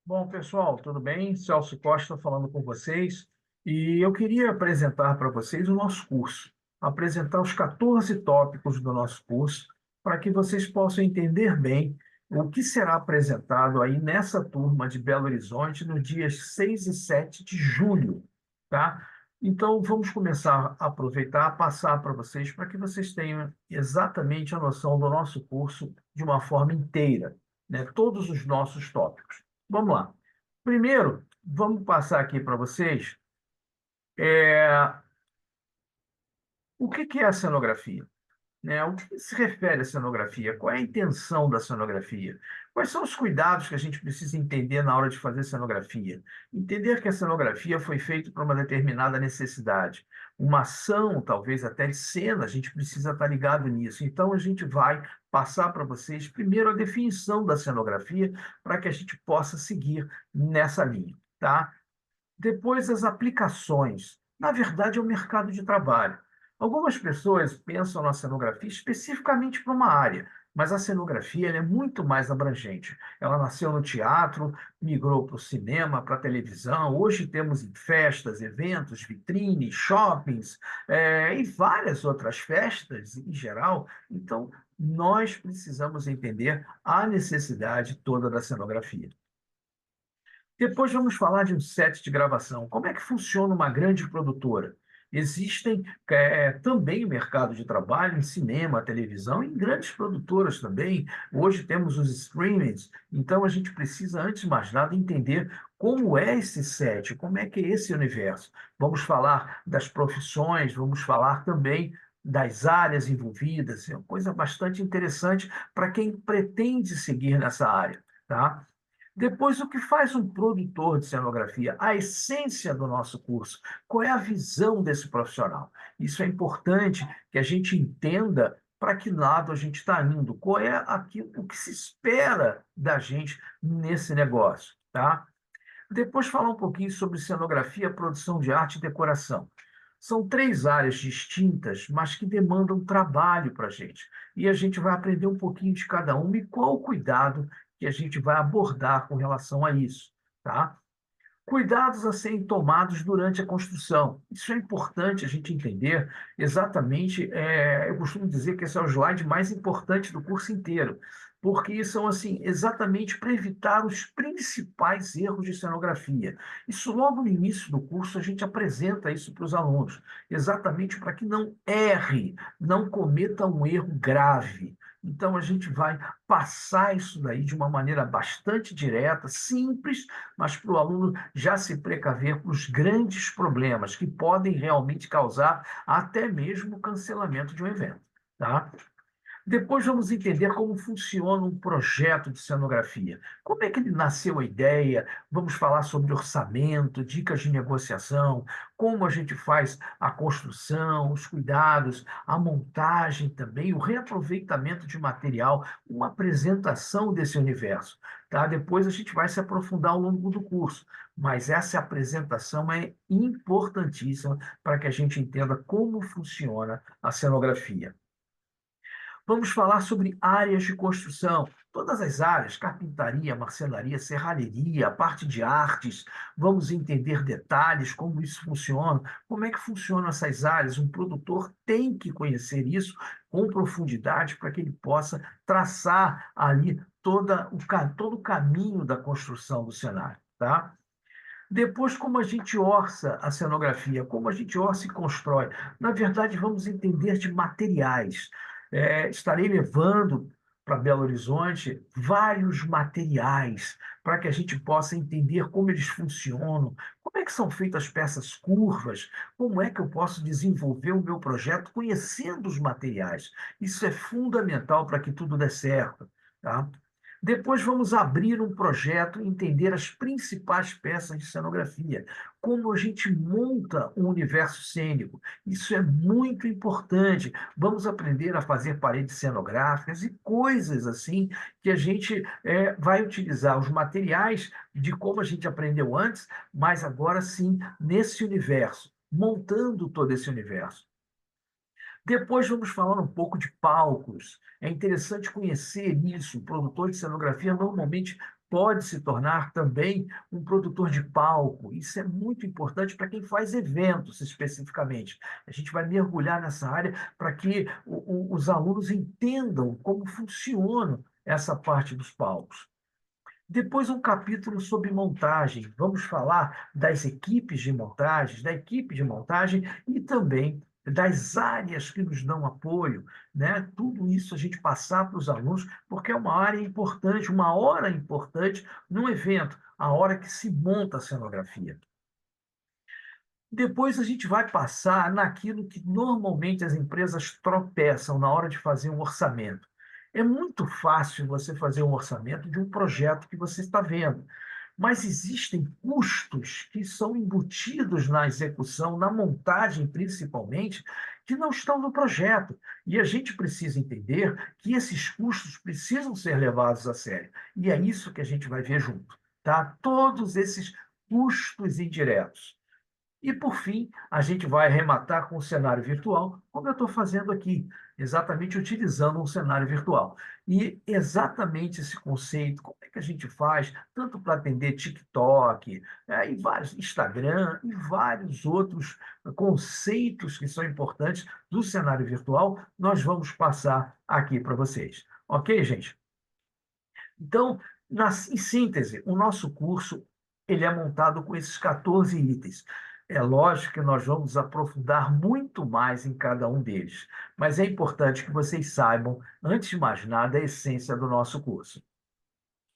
Bom, pessoal, tudo bem? Celso Costa falando com vocês. E eu queria apresentar para vocês o nosso curso, apresentar os 14 tópicos do nosso curso, para que vocês possam entender bem o que será apresentado aí nessa turma de Belo Horizonte nos dias 6 e 7 de julho, tá? Então, vamos começar a aproveitar, passar para vocês, para que vocês tenham exatamente a noção do nosso curso de uma forma inteira, né? Todos os nossos tópicos. Vamos lá. Primeiro, vamos passar aqui para vocês o que é a cenografia, né? O que se refere à cenografia? Qual é a intenção da cenografia? Quais são os cuidados que a gente precisa entender na hora de fazer cenografia? Entender que a cenografia foi feita para uma determinada necessidade. Uma ação, talvez até de cena, a gente precisa estar ligado nisso. Então, a gente vai passar para vocês, primeiro, a definição da cenografia, para que a gente possa seguir nessa linha, tá? Depois, as aplicações. Na verdade, é o mercado de trabalho. Algumas pessoas pensam na cenografia especificamente para uma área, mas a cenografia ela é muito mais abrangente. Ela nasceu no teatro, migrou para o cinema, para a televisão. Hoje temos em festas, eventos, vitrines, shoppings, e várias outras festas em geral. Então, nós precisamos entender a necessidade toda da cenografia. Depois vamos falar de um set de gravação. Como é que funciona uma grande produtora? Existem também o mercado de trabalho em cinema, televisão, em grandes produtoras também. Hoje temos os streamings, então a gente precisa, antes de mais nada, entender como é esse set, como é que é esse universo. Vamos falar das profissões, vamos falar também das áreas envolvidas, é uma coisa bastante interessante para quem pretende seguir nessa área, tá? Depois, o que faz um produtor de cenografia? A essência do nosso curso. Qual é a visão desse profissional? Isso é importante que a gente entenda para que lado a gente está indo, qual é o que se espera da gente nesse negócio, tá? Depois, falar um pouquinho sobre cenografia, produção de arte e decoração. São três áreas distintas, mas que demandam trabalho para a gente. E a gente vai aprender um pouquinho de cada uma e qual o cuidado que a gente vai abordar com relação a isso, tá? Cuidados a serem tomados durante a construção. Isso é importante a gente entender exatamente. Eu costumo dizer que esse é o slide mais importante do curso inteiro, porque são assim exatamente para evitar os principais erros de cenografia. Isso logo no início do curso a gente apresenta isso para os alunos, exatamente para que não erre, não cometa um erro grave. Então a gente vai passar isso daí de uma maneira bastante direta, simples, mas para o aluno já se precaver para os grandes problemas que podem realmente causar até mesmo o cancelamento de um evento, tá? Depois vamos entender como funciona um projeto de cenografia. Como é que ele nasceu a ideia? Vamos falar sobre orçamento, dicas de negociação, como a gente faz a construção, os cuidados, a montagem também, o reaproveitamento de material, uma apresentação desse universo. Tá? Depois a gente vai se aprofundar ao longo do curso, mas essa apresentação é importantíssima para que a gente entenda como funciona a cenografia. Vamos falar sobre áreas de construção, todas as áreas, carpintaria, marcenaria, serralheria, parte de artes. Vamos entender detalhes, como isso funciona, como é que funcionam essas áreas. Um produtor tem que conhecer isso com profundidade para que ele possa traçar ali todo o caminho da construção do cenário, tá? Depois, como a gente orça a cenografia, como a gente orça e constrói. Na verdade, vamos entender de materiais. Estarei levando para Belo Horizonte vários materiais para que a gente possa entender como eles funcionam, como é que são feitas as peças curvas, como é que eu posso desenvolver o meu projeto conhecendo os materiais. Isso é fundamental para que tudo dê certo, tá? Depois vamos abrir um projeto e entender as principais peças de cenografia, como a gente monta um universo cênico. Isso é muito importante. Vamos aprender a fazer paredes cenográficas e coisas assim que a gente vai utilizar os materiais de como a gente aprendeu antes, mas agora sim nesse universo, montando todo esse universo. Depois vamos falar um pouco de palcos. É interessante conhecer isso. O produtor de cenografia normalmente pode se tornar também um produtor de palco. Isso é muito importante para quem faz eventos especificamente. A gente vai mergulhar nessa área para que os alunos entendam como funciona essa parte dos palcos. Depois, um capítulo sobre montagem. Vamos falar das equipes de montagem, da equipe de montagem e também das áreas que nos dão apoio, né? Tudo isso a gente passar para os alunos, porque é uma área importante, uma hora importante no evento, a hora que se monta a cenografia. Depois a gente vai passar naquilo que normalmente as empresas tropeçam na hora de fazer um orçamento. É muito fácil você fazer um orçamento de um projeto que você está vendo, mas existem custos que são embutidos na execução, na montagem principalmente, que não estão no projeto. E a gente precisa entender que esses custos precisam ser levados a sério. E é isso que a gente vai ver junto, tá? Todos esses custos indiretos. E, por fim, a gente vai arrematar com o cenário virtual, como eu estou fazendo aqui, exatamente utilizando um cenário virtual. E exatamente esse conceito, como é que a gente faz, tanto para atender TikTok, e vários, Instagram e vários outros conceitos que são importantes do cenário virtual, nós vamos passar aqui para vocês. Ok, gente? Então, em síntese, o nosso curso ele é montado com esses 14 itens. É lógico que nós vamos aprofundar muito mais em cada um deles, mas é importante que vocês saibam, antes de mais nada, a essência do nosso curso.